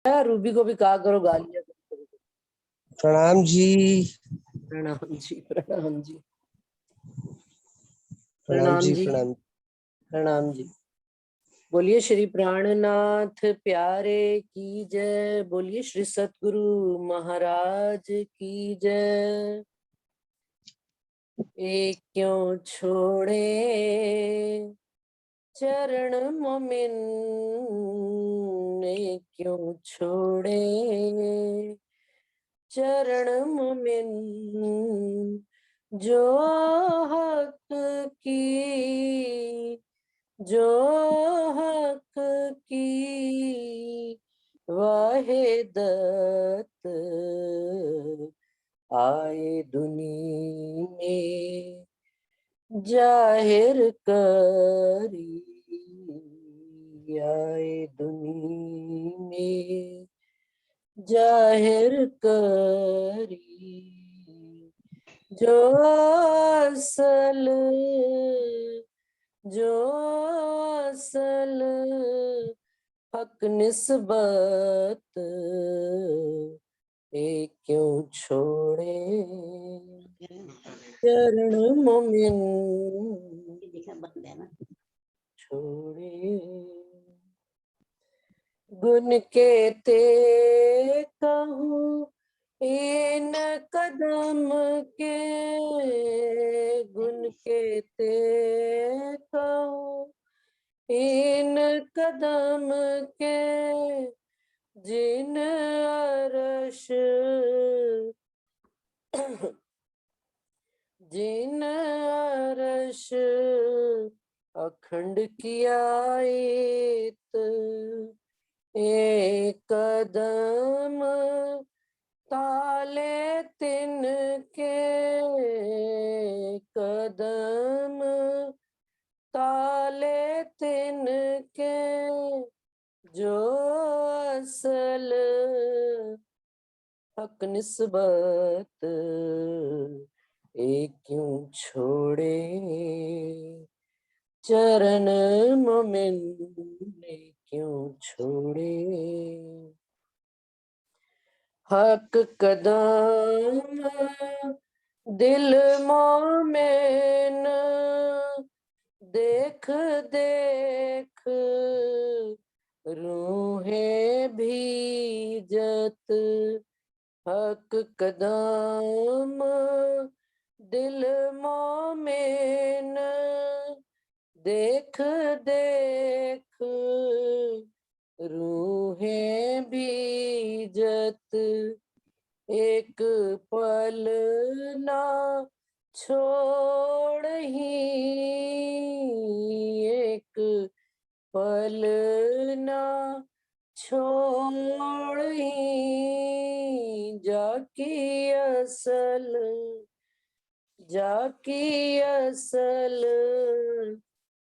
Ruby को भी कहा करो गालियां। प्रणाम जी। प्रणाम जी, प्रणाम जी, प्रणाम प्रणाम जी। जी, प्रणाम। प्रणाम जी। बोलिए श्री प्राणनाथ प्यारे की जय। बोलिए श्री सतगुरु महाराज की जय। एक क्यों छोड़े चरण मोमिन, एक क्यों छोड़े चरण मोमिन, जो हक की, जो हक की वाहिदत आए दुनी में जाहिर करी, आए दुनी में जाहिर करी, जो असल, जो असल हक निस्बत एक क्यों छोड़े चरण मोमिन, छोड़े गुन के ते कहूँ इन कदम के, गुन के ते कहूँ इन कदम के, जिन अरश, जिन अरश अखंड किया इत, एक कदम ताले तिनके, कदम ताले तिनके, जो असल हक निस्बत एक क्यों छोड़े चरण मोमिन, एक क्यों छोड़े हक कदम दिल मोमिन, देख देख रूहें भीजत, हक कदम दिल मोमिन, देख देख रूहें भीजत, एक पल ना छोड़ ही, एक पल ना छोड़ ही, जाकी असल, जाकी असल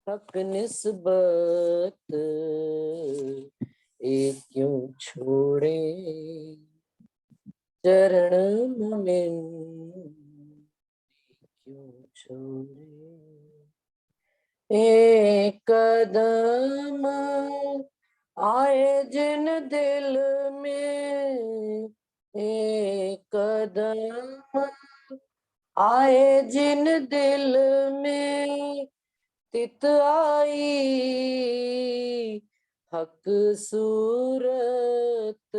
हक निस्बत एक क्यों छोड़े चरण मोमिन, क्यों छोड़े एक कदम आए जिन दिल में, एक कदम आए जिन दिल में, तित आई हक सूरत,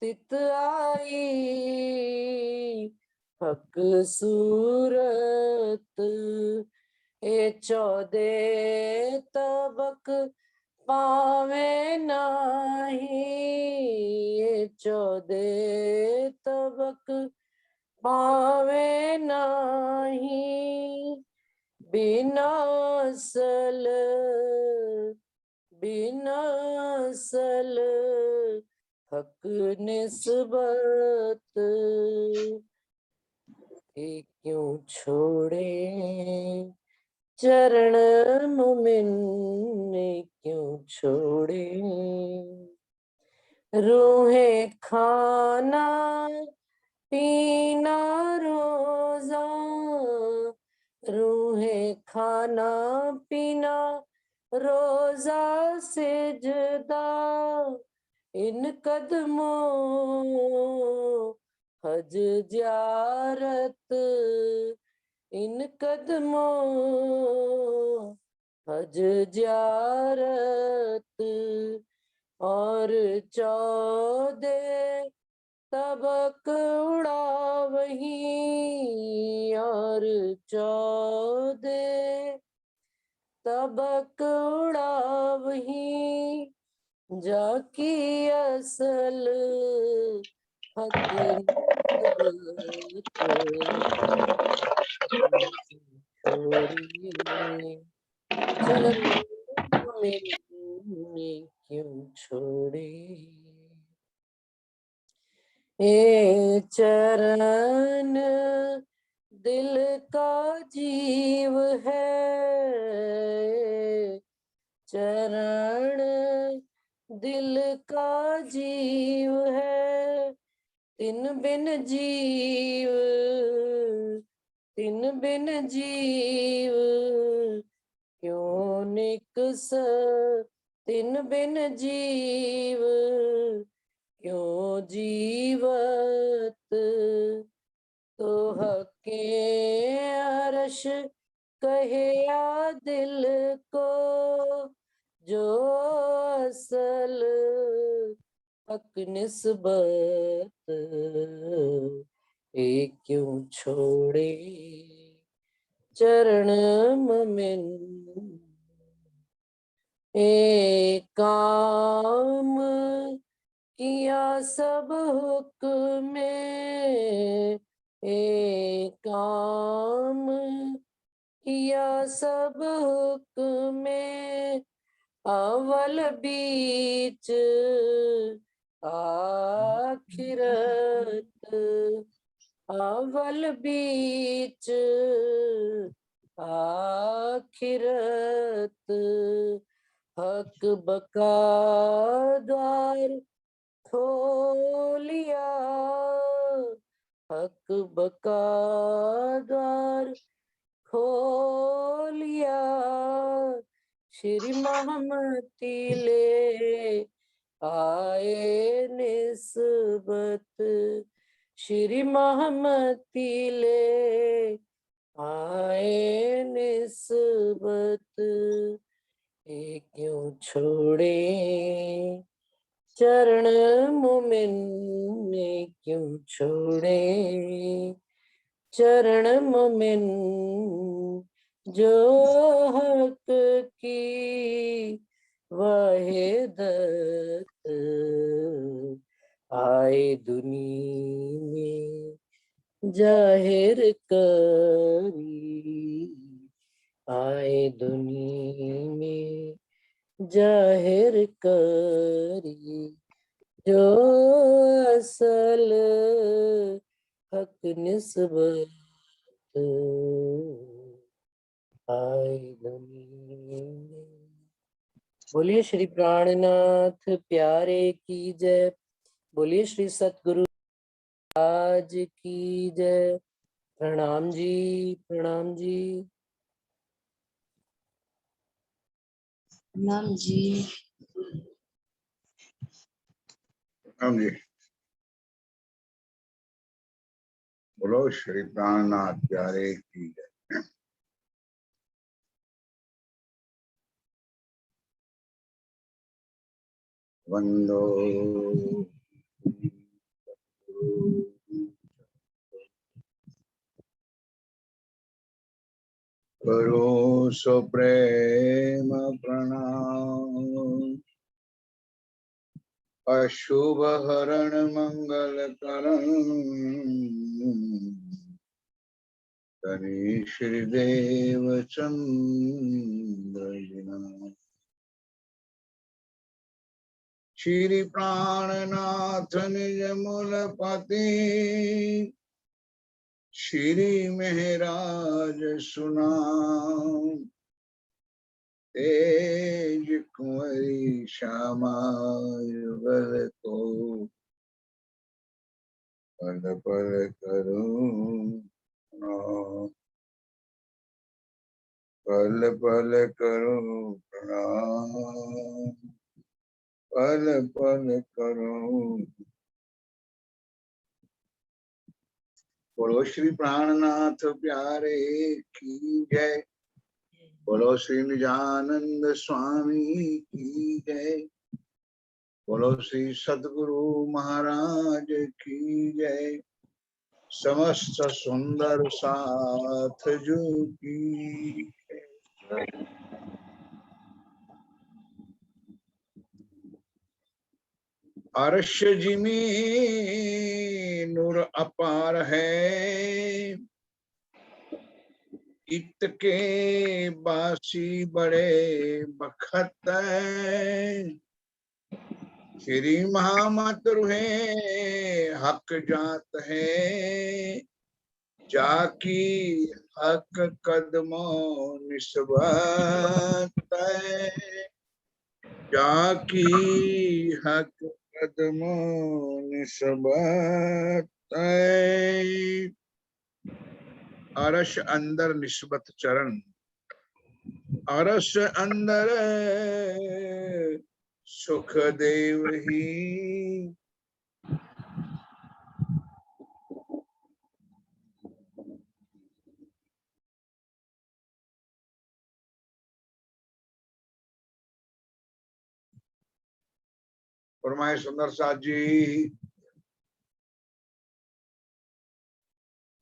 तित आई हक सूरत, ए चौदे तबक पावे नाही, ए चौदे तबक पावे नाही, बिना असल, बिना असल हक निस्बत एक क्यों छोड़े चरण मोमिन, क्यों छोड़े रूहें खाना पीना रोजा, रूहें खाना पीना रोजा सिजदा, इन कदमों हज ज़ियारत, इन कदमों हज ज़ियारत, और 14 तबक उड़ा वहीं, और 14 तबक उड़ा वहीं, जाकी असल हक निस्बत छोड़िए, चरण मैंने क्यों छोड़े। ए चरण दिल का जीव है, चरण दिल का जीव है, तिन बिन जीव, तिन बिन जीव क्यों निकस, तिन बिन जीव क्यों जीवत, तो हके अरश कहे या दिल को, जो असल हक निस्बत ये क्यों छोड़े। चरण मिन ए काम किया सब हुक्म में, ए काम किया सब हुक्म में, अव्वल बीच आखिरत, अव्वल बीच आखिरत, हक बका द्वार खोलिया, हक बका द्वार खोलिया, श्री महमती ले आए निस्बत, श्री महमती ले आए निस्बत, ये क्यों छोड़े। चरण मोमिन ने क्यों छोड़े, चरण मोमिन जो हक की वहीदत आए दुनिया में जाहिर करी, आए दुनिया में जाहिर करी, जो असल हक निस्बत आए दुनिया में। बोलिए श्री प्राणनाथ प्यारे की जय, बोलिए श्री सतगुरु आज की जय। प्रणाम जी, प्रणाम जी। प्रणाम जी। प्रणाम जी। बोलो श्री प्राणनाथ प्यारे की जय। वंदो करो सो प्रेम प्रणाम, अशुभ हरण मंगल करण, धनी श्री देव चंद्र जिना, श्री प्राणनाथ निज मूल पति, श्री महराज सुनाम, तेज कुंवरी श्यामा युगल को, पल पल करूं प्रणाम, पल पल करूं प्रणाम। पल पल करूं। बोलो श्री प्राणनाथ प्यारे की जय। बोलो श्री निजानंद स्वामी की जय। बोलो श्री सद्गुरु महाराज की जय। समस्त सुंदर साथ जो की जय। अर्श जिमी नूर अपार है, इत के बासी बड़े बखत है। श्री महामतरु है हक जात है, जाकी हक कदमों निस्बत है। जाकी हक कदमों निस्बत है। अरश अंदर निस्बत चरण, अरश अंदर सुख देव ही। फरमाए सुंदर साथ जी,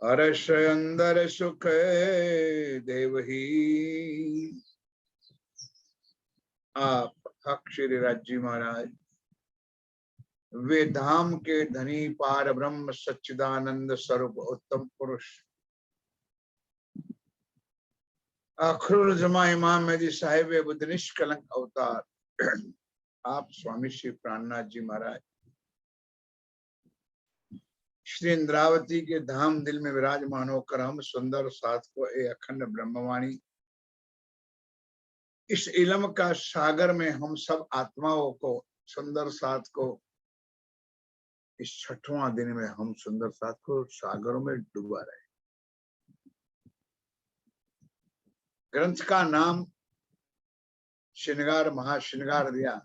अरश अंदर सुख देव ही। आप हक श्री राज जी महाराज वे धाम के धनी पार ब्रह्म सच्चिदानंद स्वरूप उत्तम पुरुष अखरुल जमा इमाम मेदी साहिब बुद्ध निष्कलंक अवतार आप स्वामी श्री प्राणनाथ जी महाराज श्री इंद्रावती के धाम दिल में विराजमान होकर हम सुंदर साथ को ए अखंड ब्रह्मवाणी इस इलम का सागर में हम सब आत्माओं को सुंदर साथ को इस छठवां दिन में हम सुंदर साथ को सागरों में डुबा रहे। ग्रंथ का नाम श्रृंगार महाश्रृंगार दिया,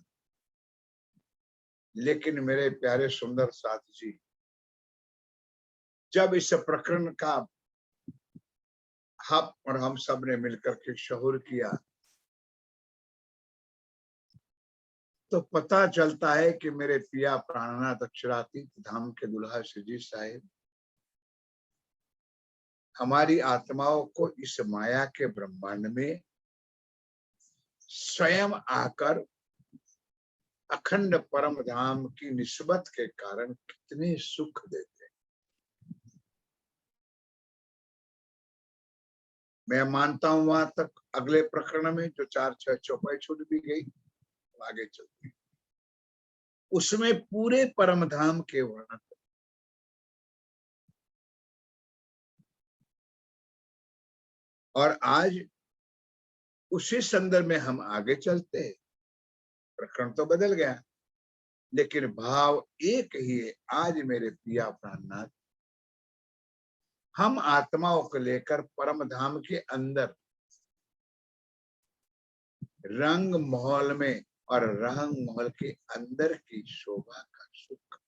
लेकिन मेरे प्यारे सुंदर साथी जी जब इस प्रकरण का हम और हम सब ने मिलकर के शहुर किया तो पता चलता है कि मेरे पिया प्राणनाथ अक्षरातीत धाम के दुल्हा श्री जी साहिब हमारी आत्माओं को इस माया के ब्रह्मांड में स्वयं आकर अखंड परम धाम की निस्बत के कारण कितने सुख देते हैं। मैं मानता हूं वहां तक अगले प्रकरण में जो 4-6 चौपाई छूट भी गई आगे चलती उसमें पूरे परम धाम के वर्णन और आज उसी संदर्भ में हम आगे चलते हैं। प्रकरण तो बदल गया लेकिन भाव एक ही है। आज मेरे पिया प्राणनाथ हम आत्माओं को लेकर परम धाम के अंदर रंग महल में और रंग महल के अंदर की शोभा का सुख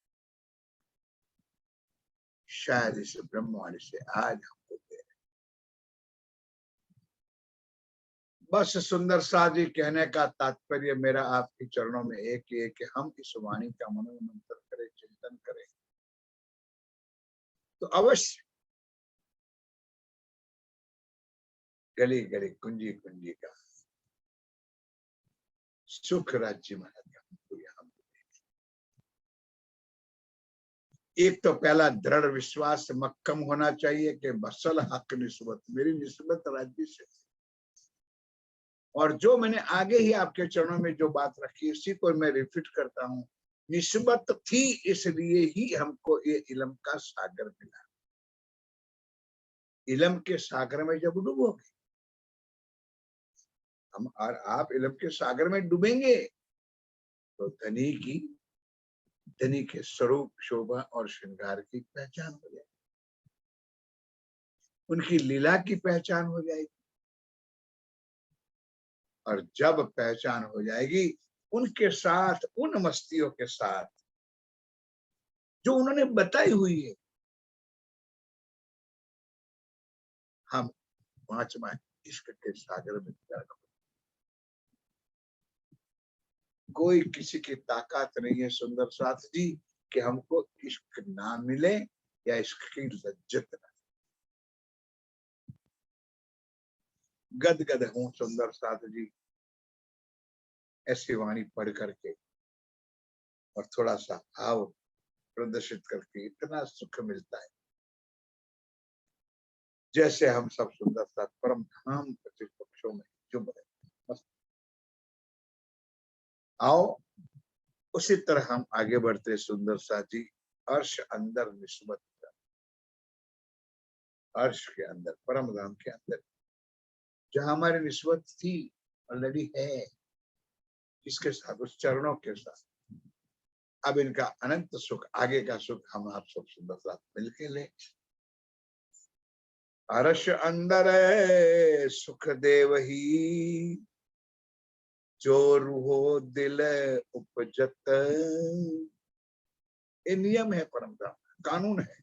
शायद इस ब्रह्मवाणी से आज हमको दे रहे। बस सुंदर सा जी कहने का तात्पर्य मेरा आपके चरणों में एक ही है कि हम इस वाणी का मनोमंथन करें, चिंतन करें तो अवश्य गली गली कुंजी कुंजी का सुख राज्य में हमको यहाँ। एक तो पहला दृढ़ विश्वास मक्कम होना चाहिए कि बसल हक निस्बत मेरी निस्बत राज्य से। और जो मैंने आगे ही आपके चरणों में जो बात रखी उसी को मैं रिपीट करता हूँ, निस्बत थी इसलिए ही हमको ये इलम का सागर मिला। इलम के सागर में जब डूबोगे हम और आप इलम के सागर में डूबेंगे तो धनी के स्वरूप शोभा और श्रृंगार की पहचान हो जाएगी, उनकी लीला की पहचान हो जाएगी। और जब पहचान हो जाएगी उनके साथ, उन मस्तियों के साथ जो उन्होंने बताई हुई है, हम पांचवा इश्क के सागर में तैरना। कोई किसी की ताकत नहीं है सुंदर साथ जी कि हमको इश्क ना मिले या इश्क की लज्जत ना। गदगद हूं सुंदर साथ जी ऐसी वाणी पढ़ करके और थोड़ा सा भाव प्रदर्शित करके इतना सुख मिलता है, जैसे हम सब सुंदर साथ परम धाम पच्चीस पक्षों में चुभ रहे। आओ उसी तरह हम आगे बढ़ते सुंदर साथ जी। अर्श अंदर निस्बत, अर्श के अंदर, परम धाम के अंदर जहां हमारी निस्बत थी, ऑलरेडी है, इसके साथ, उस चरणों के साथ अब इनका अनंत सुख, आगे का सुख हम आप सब सुंदर साथ मिलके ले। अर्श अंदर सुख देवही, जो रूहो दिल उपजत। ये नियम है परम धाम, कानून है,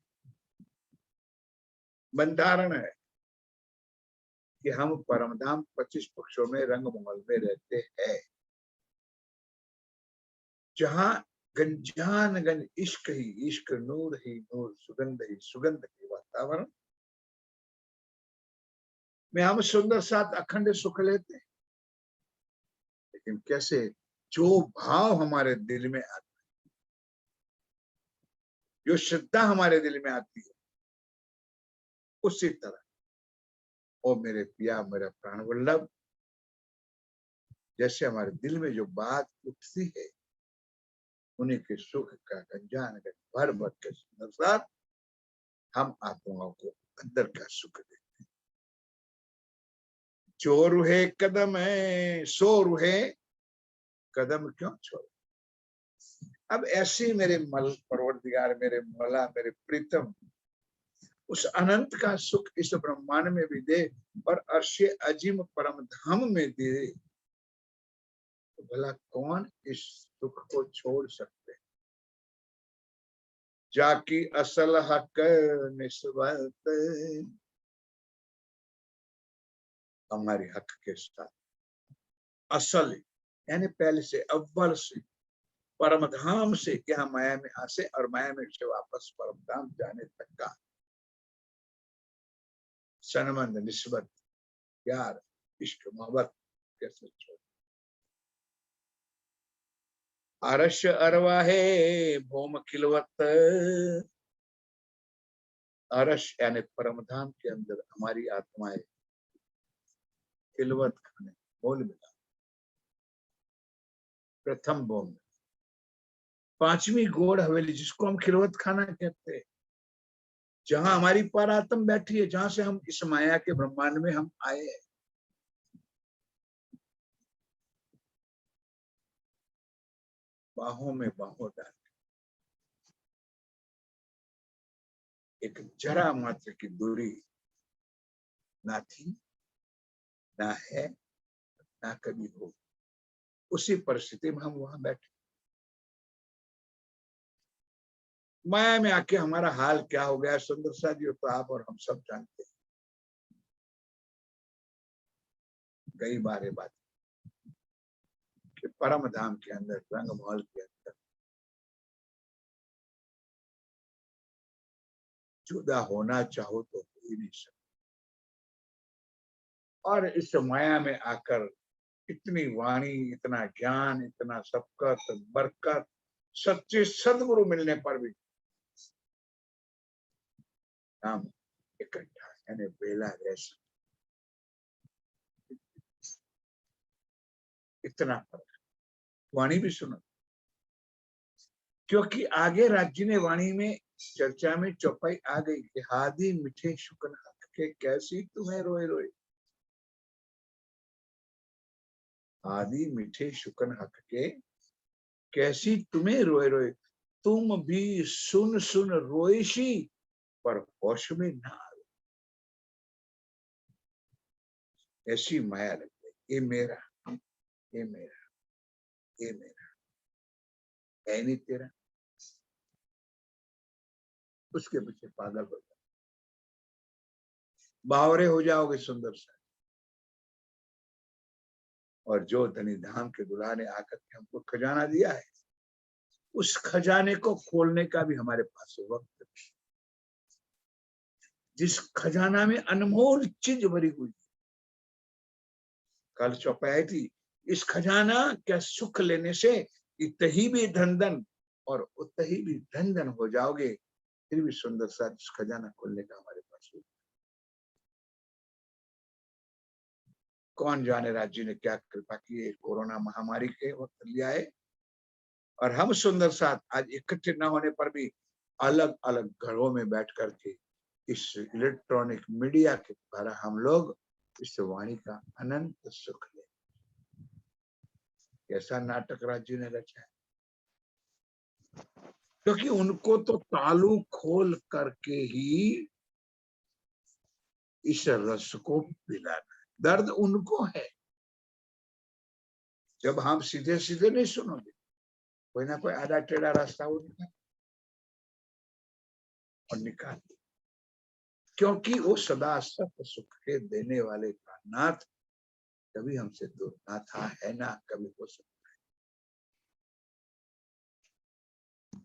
बंधारण है कि हम परमधाम 25 पक्षों में रंग महल में रहते हैं, जहां गंजान गंज इश्क ही इश्क, नूर ही नूर, सुगंध ही सुगंध के वातावरण में हम सुंदर साथ अखंड सुख लेते हैं। लेकिन कैसे, जो भाव हमारे दिल में आता है, जो श्रद्धा हमारे दिल में आती है, उसी तरह ओ मेरे पिया, मेरा प्राण वल्लभ, जैसे हमारे दिल में जो बात उठती है, उन्हीं के सुख का गंजान भर भर के सुंदर साथ हम आत्माओं को अंदर का सुख देते हैं। जो रूहे कदम है सो रूहे कदम क्यों छोड़। अब ऐसी मेरे मल परवरदिगार, मेरे मला, मेरे प्रीतम, उस अनंत का सुख इस ब्रह्मांड में भी दे और अर्शे अजीम परम धाम में दे, तो भला कौन इस सुख को छोड़ सकते। जाकी असल हक निस्बत, हमारी हक के साथ असल यानी पहले से, अव्वल से, परम धाम से यहाँ माया में आसे और माया में से वापस परम धाम जाने तक का सनबंध, निस्बत, प्यार, इश्क, मोहब्बत कैसे छोड़। अरश अरवाहे भौम खिलवत, अरश यानी परम धाम के अंदर हमारी आत्माएं खिलवत खाने, बोल मिला, प्रथम बोल, पांचवी गोड़ हवेली जिसको हम खिलवत खाना कहते हैं, जहां हमारी परात्म बैठी है, जहां से हम इस माया के ब्रह्मांड में हम आए हैं। बाहों में बाहों डाल, एक जरा मात्र की दूरी ना थी, ना है, ना कभी हो, उसी परिस्थिति में हम वहां बैठे। माया में आके हमारा हाल क्या हो गया सुंदर सा जी, तो आप और हम सब जानते हैं। कई बार ये बात कि परम धाम के अंदर, रंग महल के अंदर जुदा होना चाहो तो हो ही नहीं सकते। और इस माया में आकर इतनी वाणी, इतना ज्ञान, इतना सबकत बरकत, सच्चे सदगुरु मिलने पर भी हम इकट्ठा यानी बेला रह सकते, इतना फर्क। वाणी भी सुनो, क्योंकि आगे राज्य ने वाणी में चर्चा में चौपाई आ गई कि हादी मिठे शुक्न हक के कैसी तुम्हें रोए रोए। आदि मीठे शुकन हक के कैसी तुम्हें रोए रोए, तुम भी सुन सुन रोएशी पर होश में ना आए। ऐसी माया लग गई, ये मेरा, ये मेरा, ये मेरा है नहीं तेरा, उसके पीछे पागल हो जाओ, बावरे हो जाओगे सुंदर सा। और जो धनी धाम के दुल्हा ने आकर के हमको खजाना दिया है, उस खजाने को खोलने का भी हमारे पास वक्त नहीं। जिस खजाना में अनमोल चीज भरी हुई, कल चौपाई थी, इस खजाना क्या सुख लेने से इतही भी धन धन और उतही भी धन धन हो जाओगे, फिर भी सुंदर सा खजाना खोलने का हमारे पास वक्त। कौन जाने राज्य ने क्या कृपा की है, कोरोना महामारी के वक्त लिया है, और हम सुंदर साथ आज इकट्ठे न होने पर भी अलग अलग घरों में बैठ करके इस इलेक्ट्रॉनिक मीडिया के द्वारा हम लोग इस वाणी का अनंत सुख ले। कैसा नाटक राज्य ने रचा है, क्योंकि उनको तो तालू खोल करके ही इस रस को पिलाना है। दर्द उनको है, जब हम सीधे सीधे नहीं सुनोगे, कोई ना कोई आधा टेढ़ा रास्ता उनका और निकाल, क्योंकि वो सदा सत्य सुख के देने वाले का नाथ कभी हमसे दूर ना था, है ना कभी हो सकता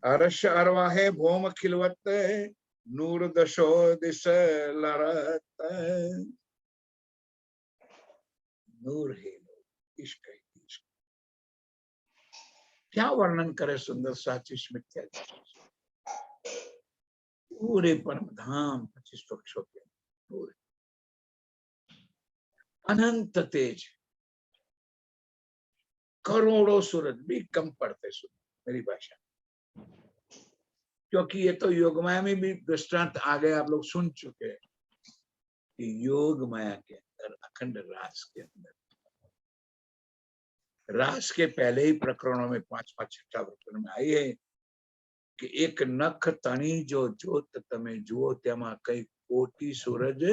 है। अरश अरवाहे भोम खिलवत, नूर दशो दिश लरत, नूर है इश्क है इश्क। क्या वर्णन करे सुंदर साचिश मिथ्या, पूरे परम धाम 25 पक्षों के पूरे अनंत तेज, करोड़ों सूरज भी कम पड़ते सुन मेरी भाषा, क्योंकि ये तो योग माया में भी दृष्टांत आ गए, आप लोग सुन चुके हैं कि योग माया के अंदर अखंड रास के अंदर, रास के पहले ही प्रकरणों में 5वां 6वां प्रकरण में आई है कि एक नख तणी जो जोत तमे जुओ तेमा कई कोटि सूरज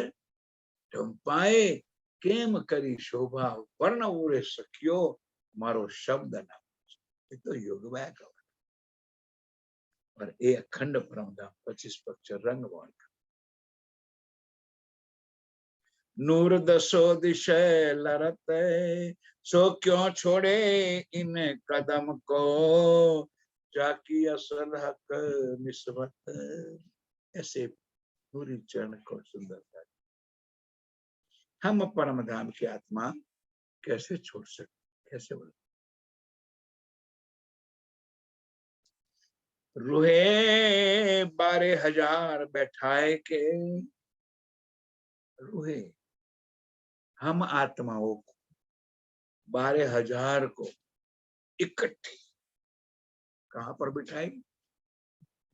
ढंपाए, केम करी शोभा वर्ण उरे सखियो मारो शब्द ना। ये तो योग माया का, और ये अखंड परमधाम 25 पक्ष रंग वर्ण का। नूर दसो दिशे लरत, सो क्यों छोड़े इन कदम को, जाकी असल हक निस्बत। ऐसे पूरी चरण को सुंदरता, हम परम धाम की आत्मा कैसे छोड़ सकते, कैसे बोले। रूहे 12,000 बैठाए के, रूहे हम आत्माओं को 12,000 को इकट्ठी कहां पर बिठाएगी,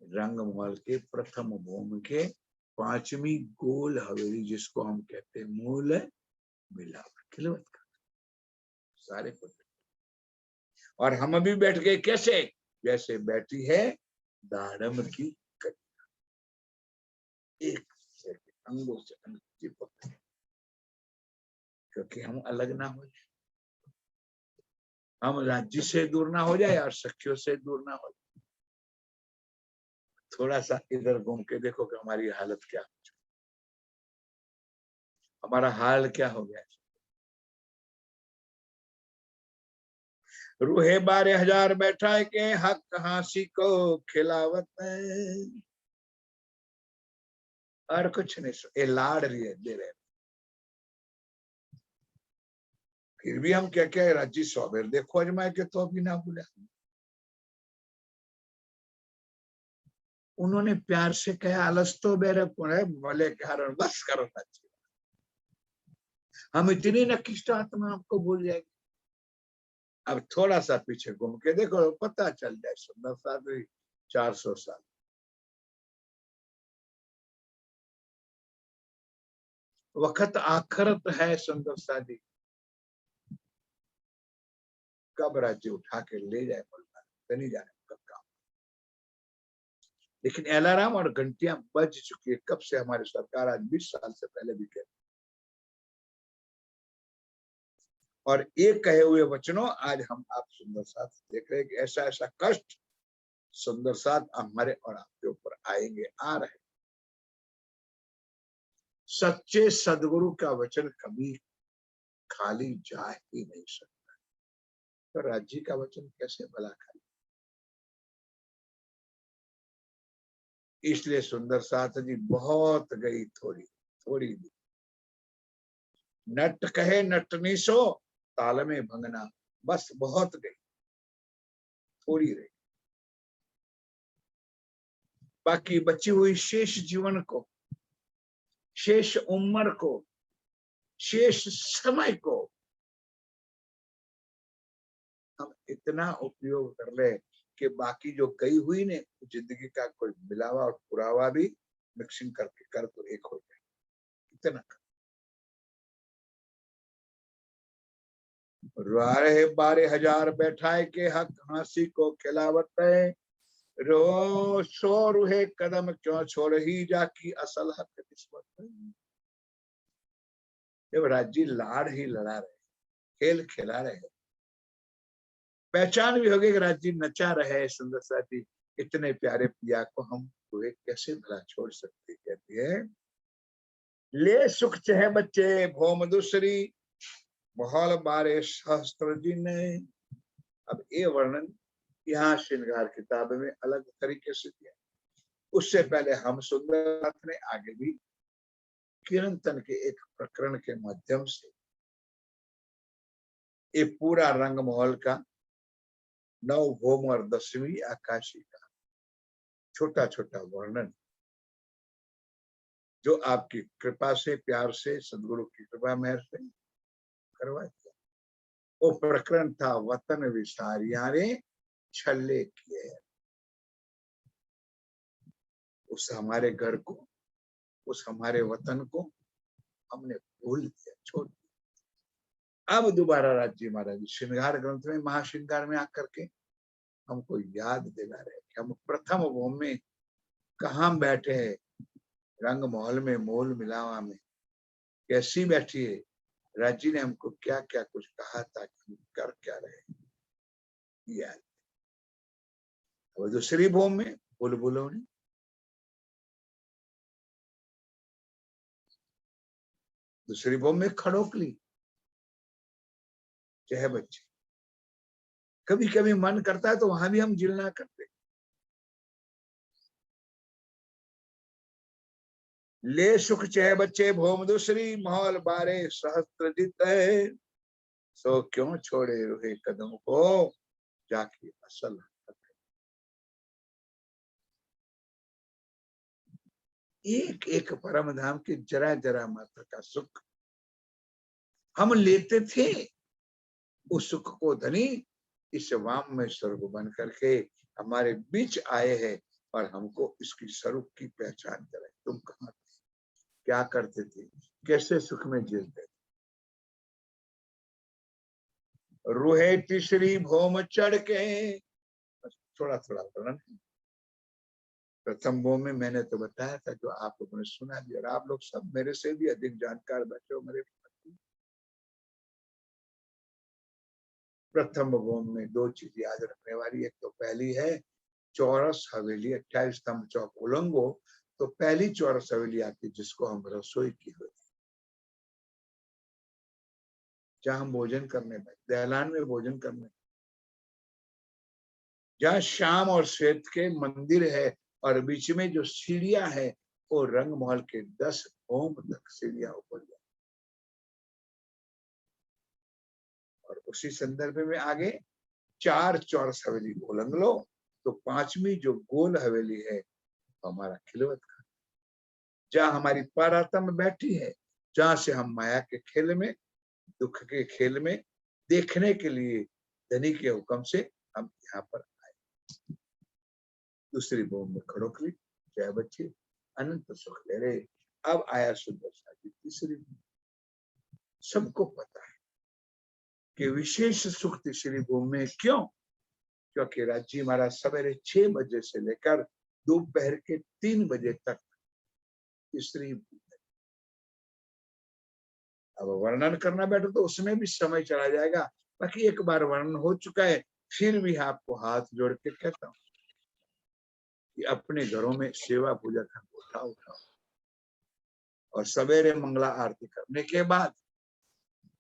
रंगमहल के प्रथम भूमि के 5वीं गोल हवेली, जिसको हम कहते हैं मूल मिलावट खिलवत का, सारे को। और हम भी बैठ गए कैसे, जैसे बैठी है दाड़म की कन्या, एक से अंगों से अंग चिपक, क्योंकि हम अलग ना हो जाए, हम राज्य से दूर ना हो जाए और सखियों से दूर ना हो जाए। थोड़ा सा इधर घूम के देखो कि हमारी हालत क्या हो चुकी, हमारा हाल क्या हो गया। रूहे 12,000 बैठा के हक हासी को खिलावत है, और कुछ नहीं, ये लाड़ रही है, दे रहे। फिर भी हम क्या क्या राज्य सौबेर देखो अजमाए के तो भी ना भूला। उन्होंने प्यार से कहा आलस तो बेरे है, बोले कारण बस करो राज्य, हम इतनी नकिष्ट आत्मा आपको भूल जाएगी। अब थोड़ा सा पीछे घूम के देखो, पता चल जाए सुंदर सा 400 साल। वक्त आखरत है सुंदर सा जी, कब राज्य उठा के ले जाए बोलना नहीं जाने कब काम। लेकिन अलार्म और घंटियां बज चुकी है कब से, हमारी सरकार आज 20 साल से पहले भी कहती, और एक कहे हुए वचनों आज हम आप सुंदर साथ देख रहे हैं कि ऐसा ऐसा कष्ट सुंदर साथ हमारे और आपके ऊपर आएंगे, आ रहे। सच्चे सदगुरु का वचन कभी खाली जा ही नहीं सकता, तो राज्य का वचन कैसे भला खाली। इसलिए सुंदर साथ जी बहुत गई थोड़ी थोड़ी दी। नट कहे नटनी सो ताल में भंगना, बस बहुत गई थोड़ी रही। बाकी बची हुई शेष जीवन को, शेष उम्र को, शेष समय को हम इतना उपयोग कर ले कि बाकी जो गई हुई ने जिंदगी का कोई मिलावा और पुरावा भी मिक्सिंग करके कर तो एक हो जाए, इतना रहे 12,000 बैठाए के हक हंसी को खिलावत है, रो सो रूहे कदम क्यों छोड़ ही जाकी असल हक निस्बत है। जब राज्य लाड़ ही लड़ा रहे, खेल खिला रहे, पहचान भी होगी कि राज्य नचा रहे सुंदर साथी, इतने प्यारे पिया को हम रूहे कैसे भला छोड़ सकते। कहती है ले सुख चहे बच्चे भोम दूसरी माहौल बारे सहस्त्र जी ने। अब ये वर्णन यहाँ श्रृंगार किताब में अलग तरीके से दिया। उससे पहले हम सुंदर ने आगे भी कीर्तन के एक प्रकरण के माध्यम से ये पूरा रंग महल का 9 भौम और 10वीं आकाशी का छोटा छोटा वर्णन जो आपकी कृपा से, प्यार से, सदगुरु की कृपा मेहर से करवा दिया। वो प्रकरण था वतन विसारिया रे छल्ले किए। उस हमारे घर को, उस हमारे वतन को हमने भूल दिया, छोड़ दिया। अब दोबारा राज्य महाराज श्रृंगार ग्रंथ में, महाश्रृंगार में आकर के हमको याद दिला रहे कि हम प्रथम भूमि में कहाँ बैठे हैं, रंग महल में, मोल मिलावा में कैसी बैठी है। राज्य ने हमको क्या क्या कुछ कहा था कि हम कर क्या रहे याद। अब दूसरी भूमि में बुलबुलों, दूसरी भूमि में खड़ोकली, चाहे बच्चे। कभी कभी मन करता है तो वहां भी हम जिलना करते। ले सुख चह बच्चे भोम दूसरी माहौल बारे सहस्त्र जीत है, सो क्यों छोड़े रुहे कदम को जाके असल। एक एक परम धाम के जरा जरा मात्र का सुख हम लेते थे, उस सुख को धनी इस वाम में स्वर्ग बन करके हमारे बीच आए हैं और हमको इसकी स्वरूप की पहचान कराए। तुम कहाँ थे, क्या करते थे, कैसे सुख में जीते थे। रूहे तीसरी भौम चढ़ के, थोड़ा थोड़ा वर्णन। प्रथम भौम में मैंने तो बताया था, जो आप लोगों ने सुना भी, और आप लोग सब मेरे से भी अधिक जानकार बैठे हो मेरे। प्रथम भौम में 2 चीज याद रखने वाली। एक तो पहली है चौरस हवेली, 28 स्तंभ चौक उलंगो, तो पहली चौरस हवेली आती जिसको हम रसोई की हुई, जहां हम भोजन करने में, दहलान में भोजन करने, जहाँ श्याम और श्वेत के मंदिर है और बीच में जो सीढ़ियां है वो रंग महल के 10 भौम तक सीढ़ियां ऊपर जाए। और उसी संदर्भ में आगे 4 चौरस हवेली उलंग लो, तो 5वीं जो गोल हवेली है हमारा खिलवत का, जहाँ हमारी परात्म बैठी है, जहां से हम माया के खेल में, दुख के खेल में देखने के लिए धनी के हुक्म से हम यहाँ पर आए। दूसरी भूमि में खड़ोकली, जय बच्चे अनंत सुख ले रहे। अब आया सुंदर साथी तीसरी भूमि। सबको पता है कि विशेष सुख तीसरी भूमि में क्यों, क्योंकि राज्य महाराज सवेरे 6 बजे से लेकर दोपहर के 3 बजे तक तीसरी भूमि। अब वर्णन करना बैठो तो उसमें भी समय चला जाएगा। बाकी एक बार वर्णन हो चुका है, फिर भी आपको हाथ जोड़ के कहता हूँ कि अपने घरों में सेवा पूजा का उठाओ उठाओ, और सवेरे मंगला आरती करने के बाद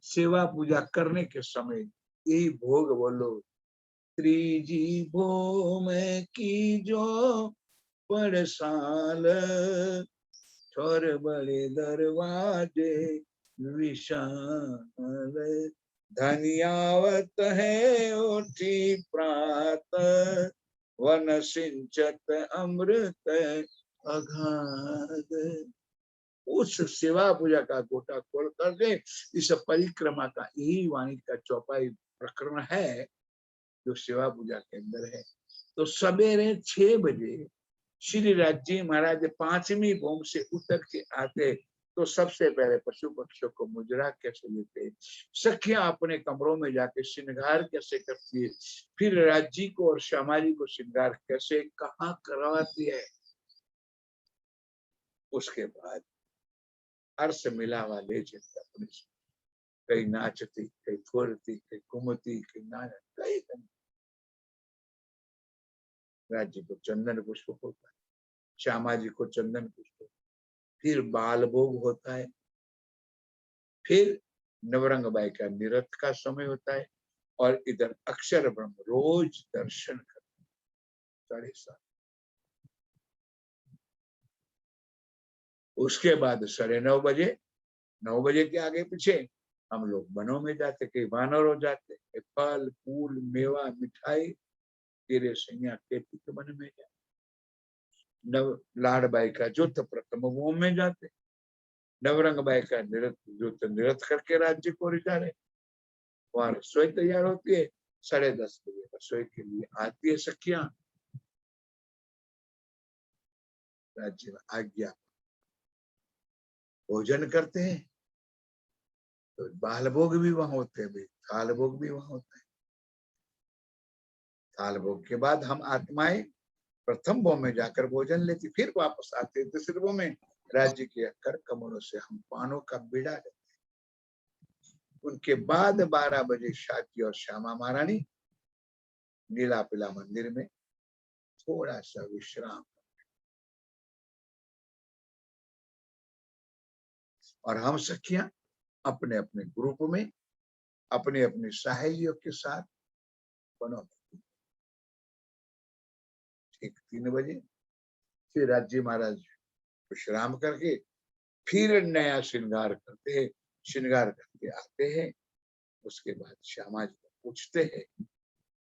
सेवा पूजा करने के समय यही भोग बोलो, त्रिजी भो में की जो परसाल, छोर बड़े दरवाजे विशाल, धनियावत है उठी प्रात, वन सिंचत अमृत अगाध। उस सेवा पूजा का गोटा खोल करके इस परिक्रमा का यही वाणी का चौपाई प्रकरण है जो सेवा पूजा के अंदर है। तो सवेरे 6 बजे श्री राज जी महाराज 5वीं भूमि से उतर के आते तो सबसे पहले पशु पक्षियों को मुजरा कैसे लेते, सखियां अपने कमरों में जाके श्रृंगार कैसे करती है, फिर राज जी को और श्यामा जी को श्रृंगार कैसे कहाँ करवाती है, उसके बाद अर्श मिलावा ले चलते अपने से, कहीं नाचती, कहीं फोड़ती, कहीं घूमती, कहीं नाच, कहीं राज्य को चंदन पुष्प होता है, श्यामा जी को चंदन पुष्प, फिर बाल भोग होता है, फिर नवरंग बाई का निरत का समय होता है, और इधर अक्षर ब्रह्म रोज दर्शन करते 7:30। उसके बाद 9:30 बजे, 9 बजे के आगे पीछे हम लोग वनों में जाते, कई वानर हो जाते, फल फूल मेवा मिठाई तेरे सैया खेती के मन में जाते, नव लाडबाई का जुत प्रथम भूमि में जाते, नवरंग बाई का जुत निरत करके राज्य को रिचारे, वहां रसोई तैयार होती है, 10:30 बजे रसोई के लिए आती है सखियां, राज्य में आज्ञा भोजन करते हैं, तो बाल भोग भी वहां होते हैं, थाल भोग भी वहां होता है। थाल भोग के बाद हम आत्माएं प्रथम भोग में जाकर भोजन लेती, फिर वापस आते दूसरे भोग में, राज्य के कर कमलों से हम पानों का बीड़ा लेते। उनके बाद 12 बजे शादी और श्यामा महारानी नीला पिला मंदिर में थोड़ा सा विश्राम, और हम सखियां अपने अपने ग्रुप में अपने अपने सहेलियों के साथ बनो। ठीक 3 बजे फिर राज्य महाराज विश्राम करके फिर नया श्रृंगार करते हैं, श्रृंगार करके आते हैं। उसके बाद श्यामा जी को पूछते हैं,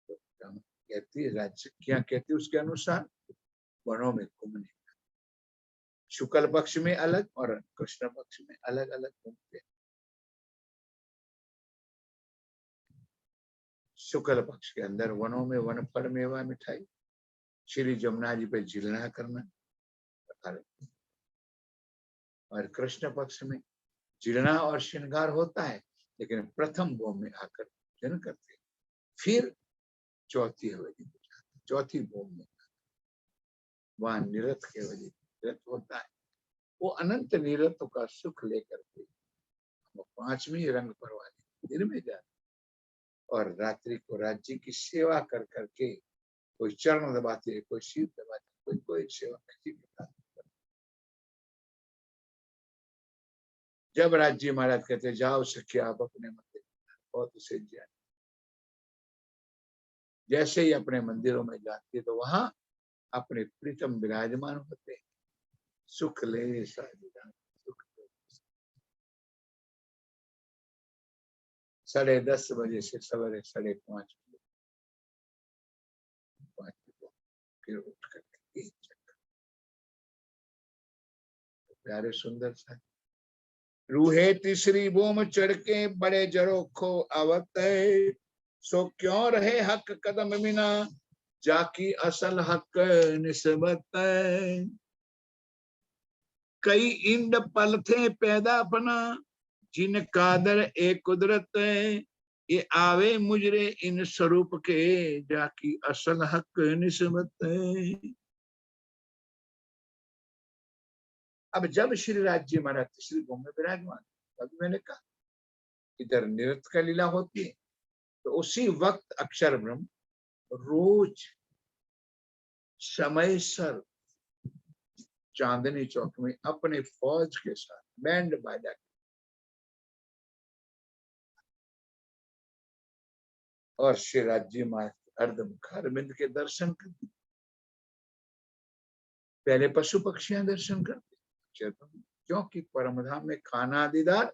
तो कहती है राज्य क्या कहती है उसके अनुसार वनों में घूमने, शुक्ल पक्ष में अलग और कृष्ण पक्ष में अलग अलग घूमते हैं। शुक्ल पक्ष के अंदर वनों में वन फल मेवा मिठाई, श्री जमुना जी पे झिलना करना, और कृष्ण पक्ष में झिलना और श्रृंगार होता है, लेकिन प्रथम भोग में आकर भोजन करते, फिर चौथी अवधि, चौथी भोग में वहां निरत के वजह निरत होता है, वो अनंत निरतों का सुख लेकर के वो 5वीं रंग परवानी मंदिर में जाते, और रात्रि को राज्य की सेवा कर करके कोई चरण दबाते, कोई सिर दबाते, कोई कोई सेवा किसी प्रकार। जब राज्य महाराज कहते जाओ सखिया आप अपने मंदिर, बहुत उसे जाए, जैसे ही अपने मंदिरों में जाते तो वहां अपने प्रीतम विराजमान होते, सुख ले साजिदा सुख ले। 10:30 बजे से सवेरे 5:30 बजे फिर उठ करके एक चक्कर, प्यारे सुंदर सा रूहे तीसरी बोम चढ़ के बड़े जरो खो आवत है, सो क्यों रहे हक कदम बिना जाकी असल हक निस्बत है। कई इंड पल थे पैदा अपना जिन कादर ए कुदरत है, ये आवे मुजरे इन स्वरूप के जाकी असल हक निस्बत है। अब जब श्री राज्य महाराज तीसरी भूमि में विराजमान, तब मैंने कहा इधर निरंतर का लीला होती है, तो उसी वक्त अक्षर ब्रह्म रोज समयसर चांदनी चौक में अपने फौज के साथ बैंड बाजा और श्रीराजी माँ अर्धमुखारविंद के दर्शन करते, पहले पशु पक्षियां दर्शन करते, क्योंकि परमधाम में खाना दीदार।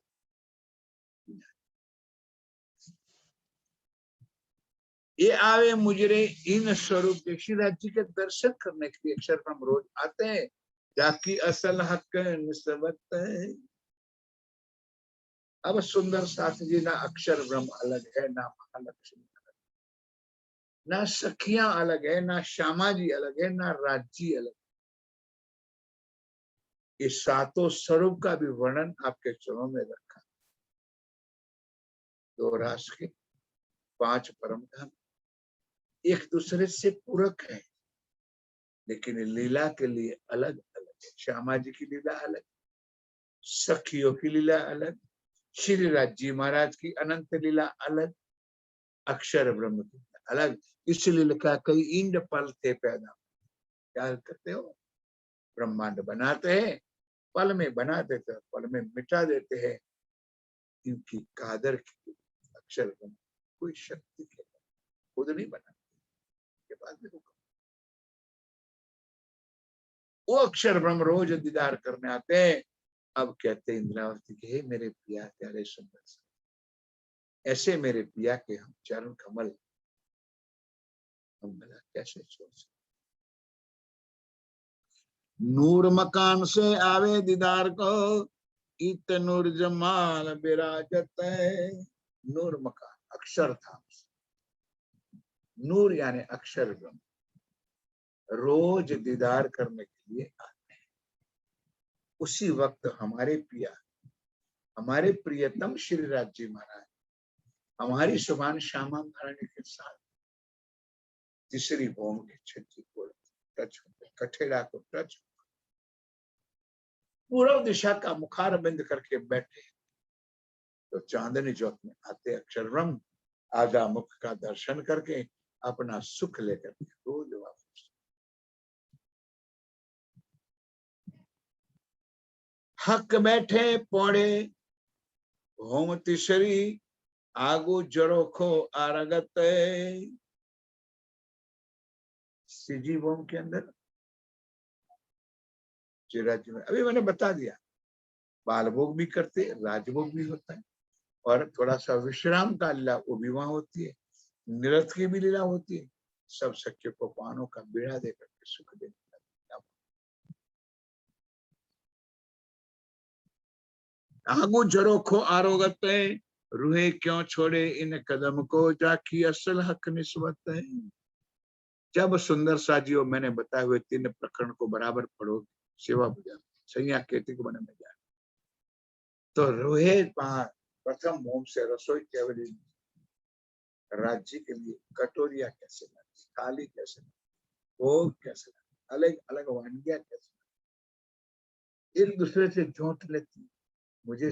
ये आवे मुजरे इन स्वरूप श्रीराज जी के दर्शन करने के लिए अक्षर ब्रह्म रोज आते हैं, जाकी असल हक निस्बत है। अब सुंदर साथ जी ना अक्षर ब्रह्म अलग है, ना महालक्ष्मी अलग, ना सखियां अलग है, ना श्यामा जी अलग है, ना राज्य अलग। इस सातों स्वरूप का भी वर्णन आपके चरणों में रखा। दो रास के 5 परम धाम एक दूसरे से पूरक है, लेकिन लीला के लिए अलग अलग है। श्यामा जी की लीला अलग, सखियों की लीला अलग, श्री राज्य महाराज की अनंत लीला अलग, अक्षर ब्रह्म की अलग। इसलिए लिखा कई इंद्र पल थे पैदा। क्या करते हो, ब्रह्मांड बनाते हैं, पल में बना देते हैं, पल में मिटा देते हैं। इनकी कादर की अक्षर ब्रह्म कोई शक्ति के खुद नहीं बना के बाद में वो अक्षर ब्रह्म रोज दीदार करने आते हैं। अब कहते हैं इंद्रावती के हे मेरे पिया प्यारे सुंदर से, ऐसे मेरे पिया के हम चरण कमल हम भला कैसे छोड़ सकते। नूर मकान से आवे दीदार को, इत नूर जमाल विराजत है। नूर मकान अक्षर धाम, नूर यानी अक्षर ब्रह्म रोज दीदार करने के लिए आते हैं। उसी वक्त हमारे पिया, हमारे प्रियतम श्री राज्य महाराज हमारी सुभान श्यामा महारानी के साथ तीसरी भौम के छज्जी को टच होते, कठेड़ा को टच, पूर्व दिशा का मुखार बंद करके बैठे, तो चांदनी चौक में आते अक्षर ब्रह्म आगा मुख का दर्शन करके अपना सुख लेकर रोज वापस। हक बैठे पौड़े होम तीसरी, आगू जरोखो आरगत। सीजी भौम के अंदर राज्य में अभी मैंने बता दिया, बाल भोग भी करते, राजभोग भी होता है, और थोड़ा सा विश्राम का लीला वो भी वहां होती है, निरत की भी लीला होती है। सब सख्य को पानों का बेड़ा देकर के सुख देने का। आगू जरोखो आरोगत है, रूहे क्यों छोड़े इन कदम को, जाकी असल हक निस्बत है। जब सुंदर साजियो मैंने बताए हुए 3 प्रकरण को बराबर पढ़ो, सेवा बुझा सैया खेती को बने में जाए, तो रोहे प्रथम होम से रसोई केवली राज्य के लिए कटोरिया कैसे लाती, थाली कैसे लाती, भोग कैसे लाती, अलग अलग वानगियां कैसे लाती, एक दूसरे से जोट लेती, मुझे